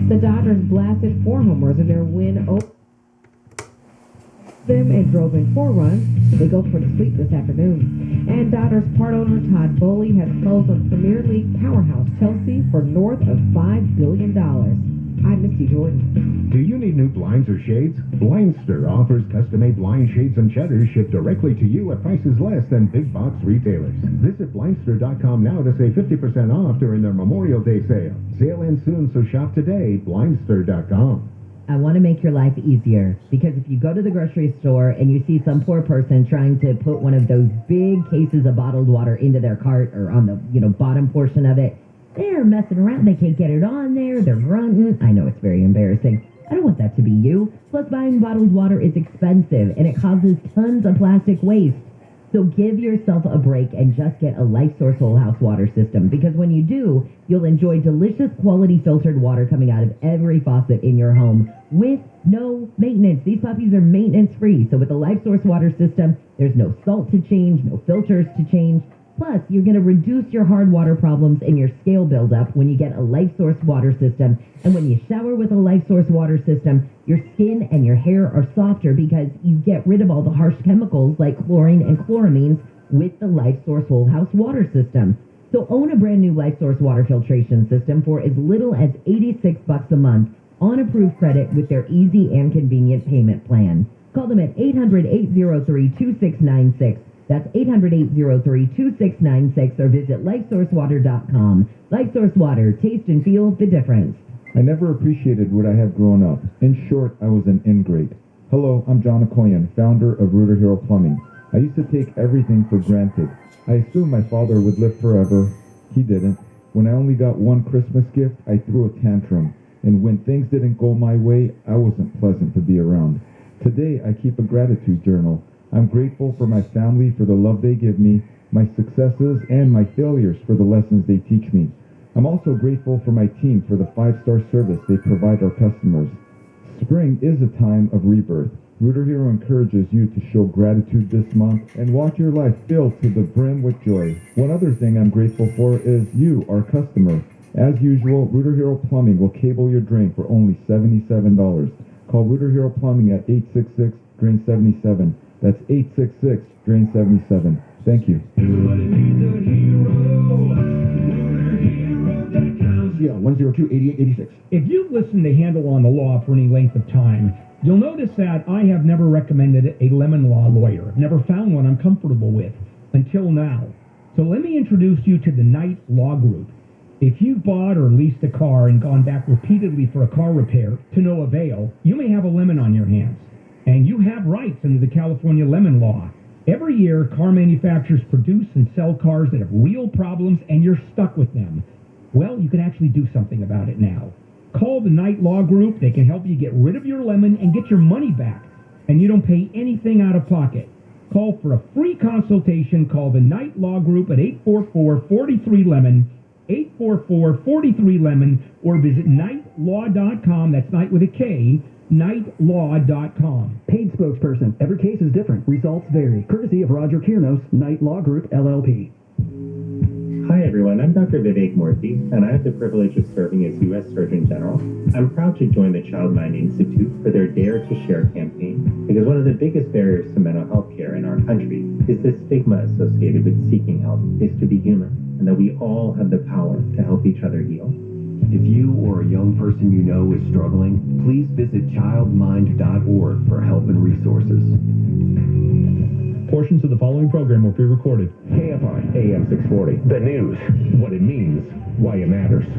The Dodgers blasted 4 homers in their win over them and drove in 4 runs. They go for the sweep this afternoon. And Dodgers part owner Todd Bowley has closed on Premier League powerhouse Chelsea for north of $5 billion. I'm Misty Jordan. Do you need new blinds or shades? Blindster offers custom-made blind shades and shutters shipped directly to you at prices less than big box retailers. Visit Blindster.com now to save 50% off during their Memorial Day sale. Sale ends soon, so shop today. Blindster.com. I want to make your life easier, because if you go to the grocery store and you see some poor person trying to put one of those big cases of bottled water into their cart or on the bottom portion of it, they're messing around. They can't get it on there. They're grunting. I know it's very embarrassing. I don't want that to be you. Plus, buying bottled water is expensive, and it causes tons of plastic waste. So give yourself a break and just get a LifeSource whole house water system, because when you do, you'll enjoy delicious quality filtered water coming out of every faucet in your home with no maintenance. These puppies are maintenance free. So with the LifeSource water system, there's no salt to change, no filters to change. Plus, you're going to reduce your hard water problems and your scale buildup when you get a LifeSource water system. And when you shower with a LifeSource water system, your skin and your hair are softer because you get rid of all the harsh chemicals like chlorine and chloramines with the LifeSource whole house water system. So own a brand new LifeSource water filtration system for as little as $86 a month on approved credit with their easy and convenient payment plan. Call them at 800-803-2696. That's 800-803-2696 or visit LifeSourceWater.com. LifeSource Water, taste and feel the difference. I never appreciated what I had grown up. In short, I was an ingrate. Hello, I'm John Okoyan, founder of Rooter Hero Plumbing. I used to take everything for granted. I assumed my father would live forever. He didn't. When I only got one Christmas gift, I threw a tantrum. And when things didn't go my way, I wasn't pleasant to be around. Today, I keep a gratitude journal. I'm grateful for my family for the love they give me, my successes, and my failures for the lessons they teach me. I'm also grateful for my team for the 5-star service they provide our customers. Spring is a time of rebirth. Rooter Hero encourages you to show gratitude this month and watch your life filled to the brim with joy. One other thing I'm grateful for is you, our customer. As usual, Rooter Hero Plumbing will cable your drain for only $77. Call Rooter Hero Plumbing at 866-DRAIN-77. That's 866-DRAIN-77. Thank you. Yeah, 102-8886. If you've listened to Handle on the Law for any length of time, you'll notice that I have never recommended a lemon law lawyer. I've never found one I'm comfortable with until now. So let me introduce you to the Knight Law Group. If you've bought or leased a car and gone back repeatedly for a car repair to no avail, you may have a lemon on your hands. And you have rights under the California lemon law. Every year, car manufacturers produce and sell cars that have real problems, and you're stuck with them. Well, you can actually do something about it now. Call the Knight Law Group. They can help you get rid of your lemon and get your money back. And you don't pay anything out of pocket. Call for a free consultation. Call the Knight Law Group at 844-43-LEMON, 844-43-LEMON, or visit knightlaw.com. That's Knight with a K. knightlaw.com. Paid spokesperson. Every case is different. Results vary. Courtesy of Roger Kiernos, Knight Law Group, LLP. Hi everyone, I'm Dr. Vivek Murthy, and I have the privilege of serving as U.S. Surgeon General. I'm proud to join the Child Mind Institute for their Dare to Share campaign, because one of the biggest barriers to mental health care in our country is the stigma associated with seeking help is to be human, and that we all have the power to help each other heal. If you or a young person you know is struggling, please visit childmind.org for help and resources. Portions of the following program were pre-recorded. KFI AM 640. The news. What it means. Why it matters. I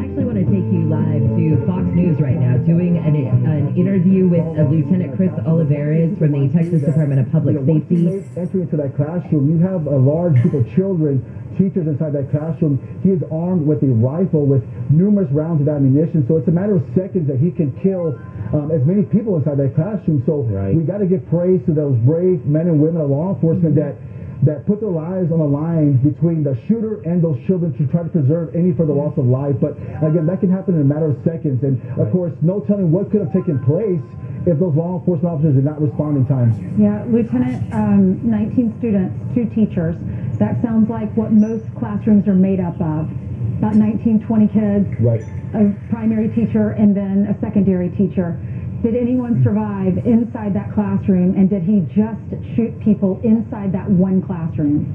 actually want to take you live to Fox News right now, doing an interview with Lieutenant Chris Olivares from the Texas Department of Public Safety. Entering into that classroom, you have a large group of children, teachers inside that classroom. He is armed with a rifle with numerous rounds of ammunition, so it's a matter of seconds that he can kill as many people inside that classroom. So we got to give praise to those brave men and women of law enforcement that put their lives on the line between the shooter and those children to try to preserve any further loss of life. But again, that can happen in a matter of seconds. And of course, no telling what could have taken place if those law enforcement officers did not respond in time. Yeah, Lieutenant, 19 students, 2 teachers. That sounds like what most classrooms are made up of. about 19, 20 kids, Right. a primary teacher, and then a secondary teacher. Did anyone survive inside that classroom, and did he just shoot people inside that one classroom?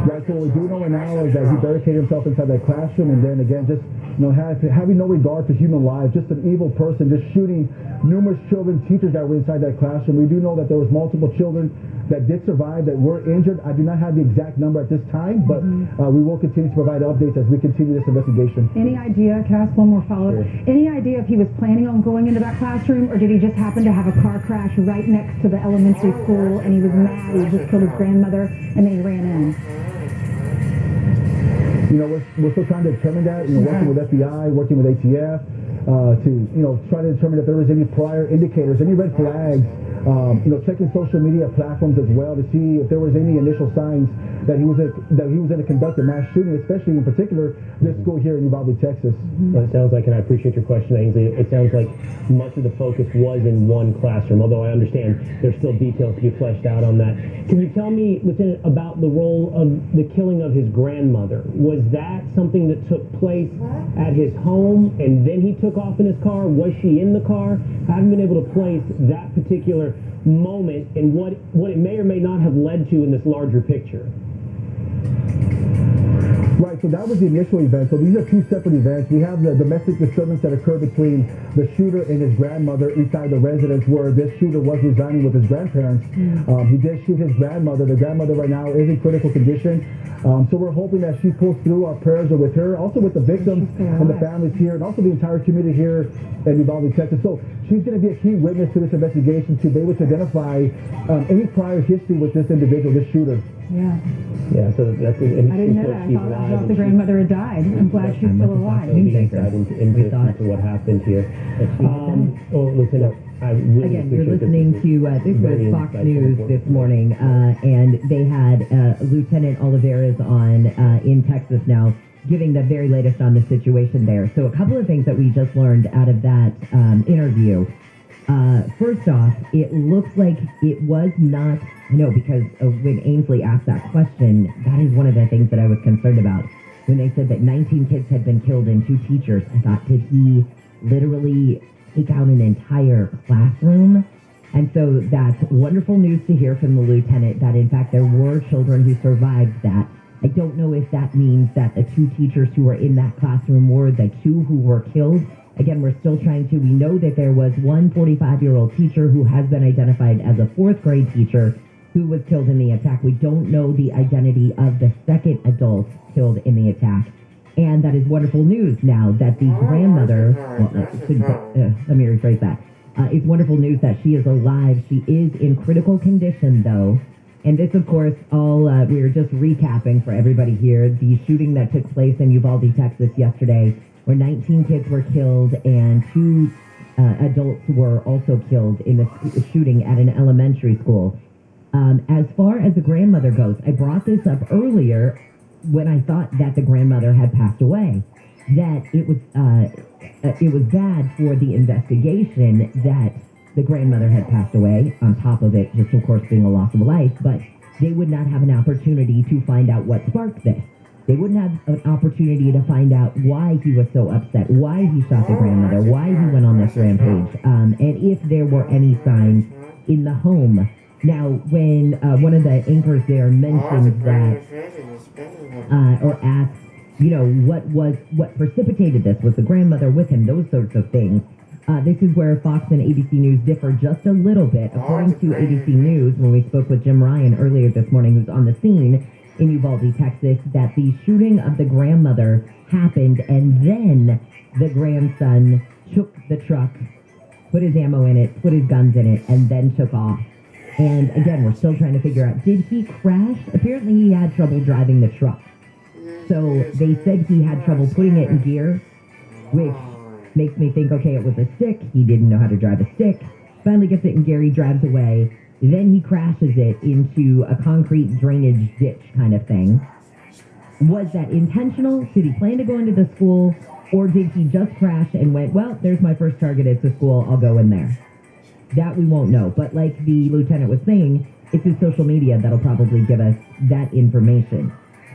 Right, so what we do know right now is that he barricaded himself inside that classroom, and then again, just having no regard for human lives, just an evil person, just shooting numerous children, teachers that were inside that classroom. We do know that there was multiple children that did survive, that were injured. I do not have the exact number at this time, but we will continue to provide updates as we continue this investigation. Any idea, Cass, one more follow-up, Sure. any idea if he was planning on going into that classroom, or did he just happen to have a car crash right next to the elementary school, and he was mad, he just killed his grandmother, and then he ran in? We're still trying to determine that, working with FBI, working with ATF, to, try to determine if there was any prior indicators, any red flags, checking social media platforms as well to see if there was any initial signs that he was going to conduct a mass shooting, especially in particular this school here in Uvalde, Texas. Well, it sounds like, and I appreciate your question, Ainsley, it sounds like much of the focus was in one classroom, although I understand there's still details to be fleshed out on that. Can you tell me, Lieutenant, about the role of the killing of his grandmother? Was that something that took place at his home and then he took off in his car? Was she in the car? I haven't been able to place that particular moment and what it may or may not have led to in this larger picture. Right, so that was the initial event. So these are two separate events. We have the domestic disturbance that occurred between the shooter and his grandmother inside the residence where this shooter was residing with his grandparents. He did shoot his grandmother. The grandmother right now is in critical condition. So we're hoping that she pulls through. Our prayers are with her, also with the victims and the families here, and also the entire community here in Uvalde, Texas. So she's going to be a key witness to this investigation to be able to identify any prior history with this individual, this shooter. Yeah. Yeah, so that's I didn't know that. I thought the grandmother had died. I'm glad she's still alive. Into what happened here. Lieutenant, I really Again, you're listening to this was Fox News this morning, and they had Lieutenant Oliveras on in Texas now, giving the very latest on the situation there. So a couple of things that we just learned out of that interview. First off, it looks like it was not, because when Ainsley asked that question, that is one of the things that I was concerned about. When they said that 19 kids had been killed and 2 teachers, I thought, did he literally take out an entire classroom? And so that's wonderful news to hear from the lieutenant that, in fact, there were children who survived that. I don't know if that means that the 2 teachers who were in that classroom were the 2 who were killed. Again, we're still we know that there was one 45-year-old teacher who has been identified as a 4th grade teacher who was killed in the attack. We don't know the identity of the second adult killed in the attack. And that is wonderful news now that the grandmother, let me rephrase that. It's wonderful news that she is alive. She is in critical condition, though. And this, of course, we were just recapping for everybody here, the shooting that took place in Uvalde, Texas yesterday, where 19 kids were killed and 2 adults were also killed in the shooting at an elementary school. As far as the grandmother goes, I brought this up earlier when I thought that the grandmother had passed away, that it was bad for the investigation that the grandmother had passed away, on top of it just, of course, being a loss of life, but they would not have an opportunity to find out what sparked this. They wouldn't have an opportunity to find out why he was so upset, why he shot the grandmother, why he went on this rampage, and if there were any signs in the home. Now, when one of the anchors there mentioned that, or asked, what precipitated this, was the grandmother with him, those sorts of things. This is where Fox and ABC News differ just a little bit. According to ABC News, when we spoke with Jim Ryan earlier this morning, who's on the scene in Uvalde, Texas, that the shooting of the grandmother happened, and then the grandson took the truck, put his ammo in it, put his guns in it, and then took off. And again, we're still trying to figure out, did he crash? Apparently he had trouble driving the truck. So they said he had trouble putting it in gear, which makes me think, okay, it was a stick. He didn't know how to drive a stick. Finally gets it in gear, he drives away. Then he crashes it into a concrete drainage ditch kind of thing. Was that intentional? Did he plan to go into the school? Or did he just crash and went, well, there's my first target, it's a school, I'll go in there? That we won't know. But like the lieutenant was saying, it's his social media that'll probably give us that information.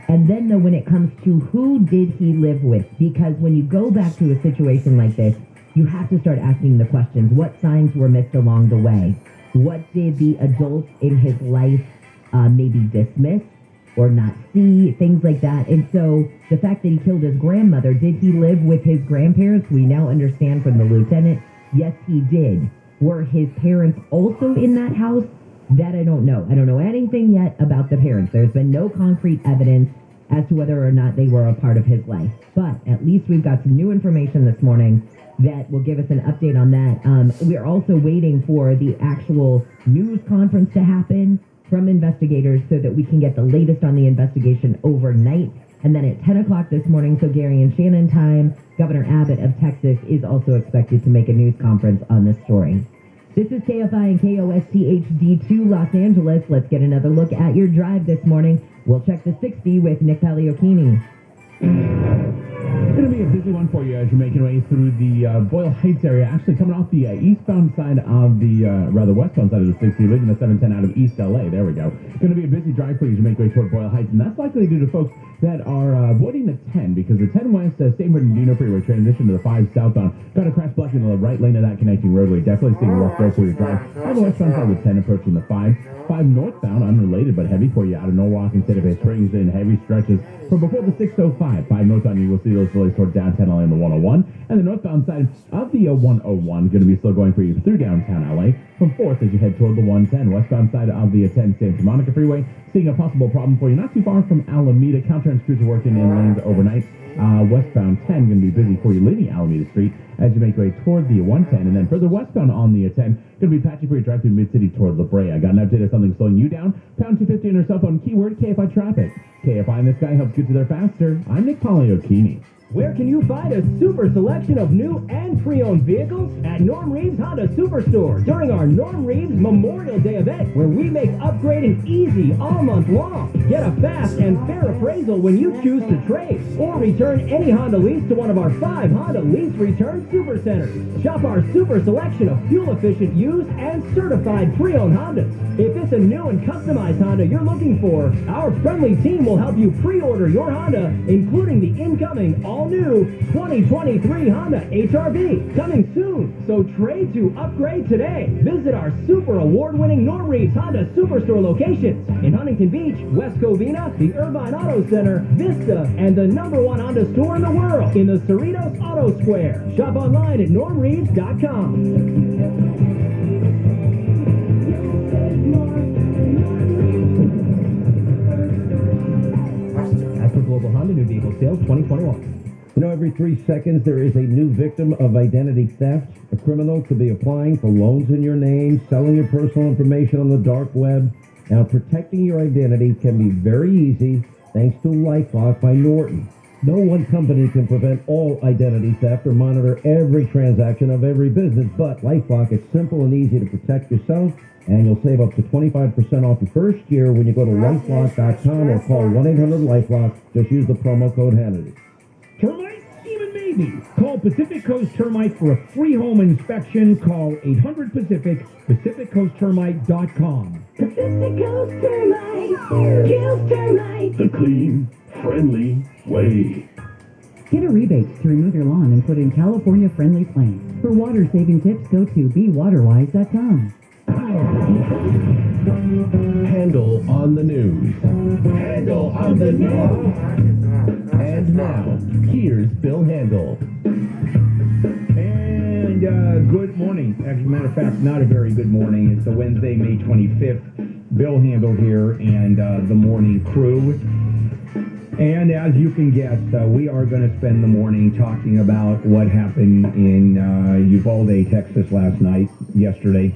And then, though, when it comes to who did he live with, because when you go back to a situation like this, you have to start asking the questions. What signs were missed along the way? What did the adults in his life maybe dismiss or not see? Things like that. And so the fact that he killed his grandmother, did he live with his grandparents? We now understand from the lieutenant, yes, he did. Were his parents also in that house? That I don't know. I don't know anything yet about the parents. There's been no concrete evidence as to whether or not they were a part of his life. But at least we've got some new information this morning that will give us an update on that. We're also waiting for the actual news conference to happen from investigators so that we can get the latest on the investigation overnight. And then at 10 o'clock this morning, so Gary and Shannon time, Governor Abbott of Texas is also expected to make a news conference on this story. This is KFI and KOSTHD2 Los Angeles. Let's get another look at your drive this morning. We'll check the 60 with Nick Pagliocchini. It's going to be a busy one for you as you're making your way through the Boyle Heights area. Actually coming off the eastbound side of the, westbound side of the 60, leaving the 710 out of East LA. There we go. It's going to be a busy drive for you as you make your way toward Boyle Heights, and that's likely due to folks that are avoiding the 10, because the 10 west St. Bernardino freeway transition to the 5 southbound got a crash blocking the right lane of that connecting roadway. Definitely seeing a rough go for your drive. On the westbound side of the 10 approaching the 5 northbound, unrelated but heavy for you out of Norwalk instead of it springs in heavy stretches from before the 605. 5 northbound, you will see those delays toward downtown LA and the 101. And the northbound side of the 101 going to be still going for you through downtown LA from 4th as you head toward the 110. Westbound side of the 10 Santa Monica freeway, seeing a possible problem for you not too far from Alameda. Caltrans crews are working in lanes overnight. Westbound 10 going to be busy for you leaving Alameda Street as you make your way toward the 110. And then further westbound on the 10, going to be patchy for your drive through Mid-City toward La Brea. I got an update of something slowing you down. Pound 250 on your cell phone, keyword KFI traffic. KFI and this guy helps get you there faster. I'm Nick Pagliocchini. Where can you find a super selection of new and pre-owned vehicles? At Norm Reeves Honda Superstore during our Norm Reeves Memorial Day event, where we make upgrading easy all month long. Get a fast and fair appraisal when you choose to trade or return any Honda lease to one of our 5 Honda Lease Return Super Centers. Shop our super selection of fuel-efficient used and certified pre-owned Hondas. If it's a new and customized Honda you're looking for, our friendly team will help you pre-order your Honda, including the incoming all-new 2023 Honda HR-V, coming soon. So trade to upgrade today. Visit our super award-winning Norm Reeves Honda Superstore locations in Huntington Beach, West Covina, the Irvine Auto Center, Vista, and the #1 Honda store in the world in the Cerritos Auto Square. Shop online at normreeves.com. As for Global Honda New Vehicle Sales 2021. You know, every 3 seconds there is a new victim of identity theft. A criminal could be applying for loans in your name, selling your personal information on the dark web. Now, protecting your identity can be very easy thanks to LifeLock by Norton. No one company can prevent all identity theft or monitor every transaction of every business, but LifeLock is simple and easy to protect yourself, and you'll save up to 25% off your first year when you go to LifeLock.com or call 1-800-LifeLock. Just use the promo code Hannity. Termites? Even maybe. Call Pacific Coast Termite for a free home inspection. Call 800-PACIFIC, PacificCoastTermite.com. Pacific Coast Termite kills termites. The clean, friendly way. Get a rebate to remove your lawn and put in California-friendly plants. For water-saving tips, go to BeWaterwise.com. Handle on the news. Handle on the news. And now, here's Bill Handel. And good morning. As a matter of fact, not a very good morning. It's a Wednesday, May 25th. Bill Handel here and the morning crew. And as you can guess, we are going to spend the morning talking about what happened in Uvalde, Texas yesterday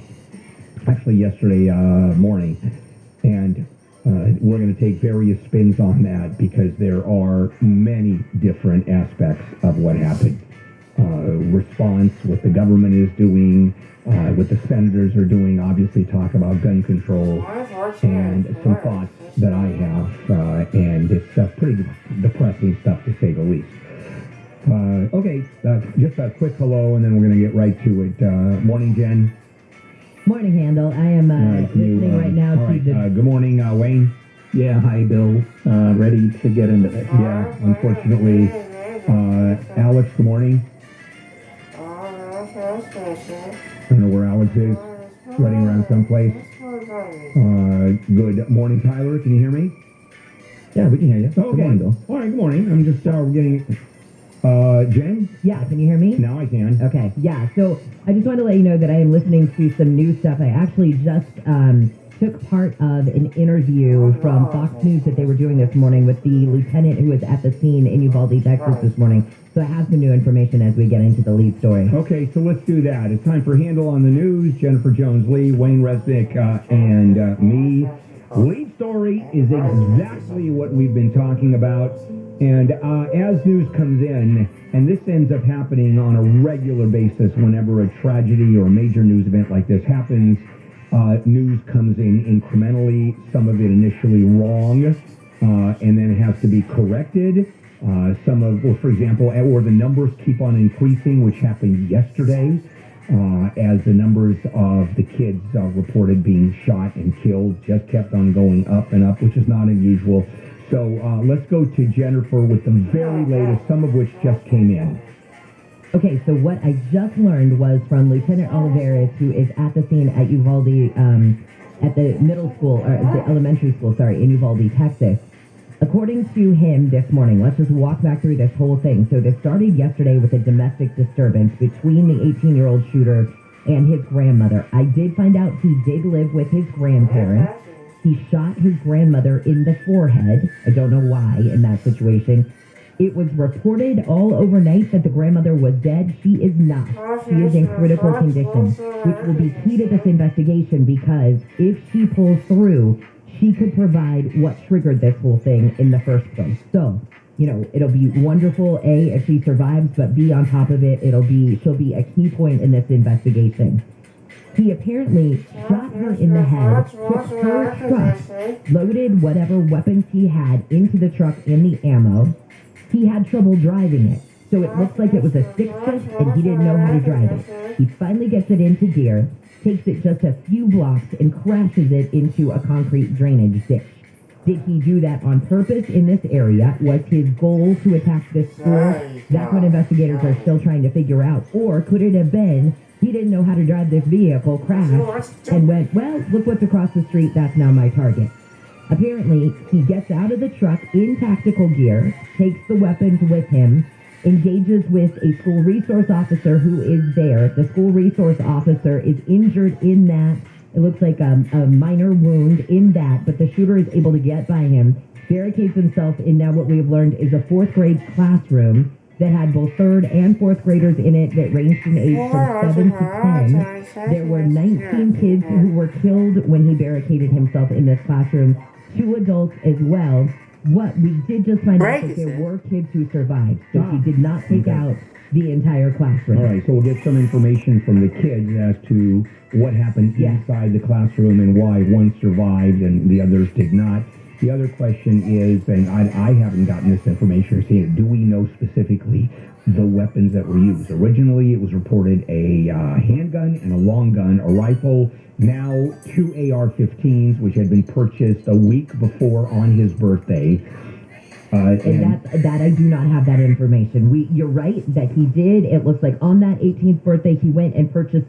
morning. And we're going to take various spins on that because there are many different aspects of what happened. Response, what the government is doing, what the senators are doing, obviously talk about gun control, and some thoughts that I have, and it's pretty depressing stuff to say the least. Okay, just a quick hello, and then we're going to get right to it. Morning, Jen. Morning, Handel. I am listening right now to the... good morning, Wayne. Yeah, hi, Bill. Ready to get into this. Yeah, unfortunately, Alex, good morning. I don't know where Alex is. Running around someplace. Good morning, Tyler. Can you hear me? Yeah, we can hear you. Oh, okay. Good morning, Bill. All right, good morning. I'm just getting... Jen? Yeah, can you hear me? Now I can. Okay, yeah. So I just wanted to let you know that I am listening to some new stuff. I actually just took part of an interview from Fox News that they were doing this morning with the lieutenant who was at the scene in Uvalde, Texas this morning. So I have some new information as we get into the lead story. Okay, so let's do that. It's time for Handle on the News. Jennifer Jones-Lee, Wayne Resnick, and me. Lead story is exactly what we've been talking about. And as news comes in, and this ends up happening on a regular basis whenever a tragedy or a major news event like this happens, news comes in incrementally, some of it initially wrong, and then it has to be corrected. For example, or the numbers keep on increasing, which happened yesterday, as the numbers of the kids reported being shot and killed just kept on going up and up, which is not unusual. So let's go to Jennifer with the very latest, some of which just came in. Okay, so what I just learned was from Lieutenant Olivares, who is at the scene at Uvalde, at the middle school, or the elementary school, in Uvalde, Texas. According to him this morning, let's just walk back through this whole thing. So this started yesterday with a domestic disturbance between the 18-year-old shooter and his grandmother. I did find out he did live with his grandparents. He shot his grandmother in the forehead. I don't know why in that situation. It was reported all overnight that the grandmother was dead. She is not. She is in critical condition, which will be key to this investigation because if she pulls through, she could provide what triggered this whole thing in the first place. So, it'll be wonderful, A, if she survives, but B, on top of it, she'll be a key point in this investigation. He apparently shot her in the head, took her truck, loaded whatever weapons he had into the truck and the ammo. He had trouble driving it, so it looks like it was a stick shift and he didn't know how to drive it. He finally gets it into gear, takes it just a few blocks and crashes it into a concrete drainage ditch. Did he do that on purpose in this area? Was his goal to attack this school? That's what investigators are still trying to figure out. Or could it have been he didn't know how to drive this vehicle, crashed, and went, well, look what's across the street, that's now my target. Apparently, he gets out of the truck in tactical gear, takes the weapons with him, engages with a school resource officer who is there. The school resource officer is injured in that. It looks like a minor wound in that, but the shooter is able to get by him, barricades himself in now what we have learned is a fourth grade classroom that had both third and fourth graders in it that ranged in age from 7 to 10. There were 19 kids who were killed when he barricaded himself in this classroom, 2 adults as well. What we did just find out that there were kids who survived, so he did not take out the entire classroom. All right, so we'll get some information from the kids as to what happened inside the classroom and why one survived and the others did not. The other question is, and I haven't gotten this information or seen it, do we know specifically the weapons that were used? Originally, it was reported a handgun and a long gun, a rifle, now 2 AR-15s, which had been purchased a week before on his birthday. And that I do not have that information. You're right that he did. It looks like on that 18th birthday, he went and purchased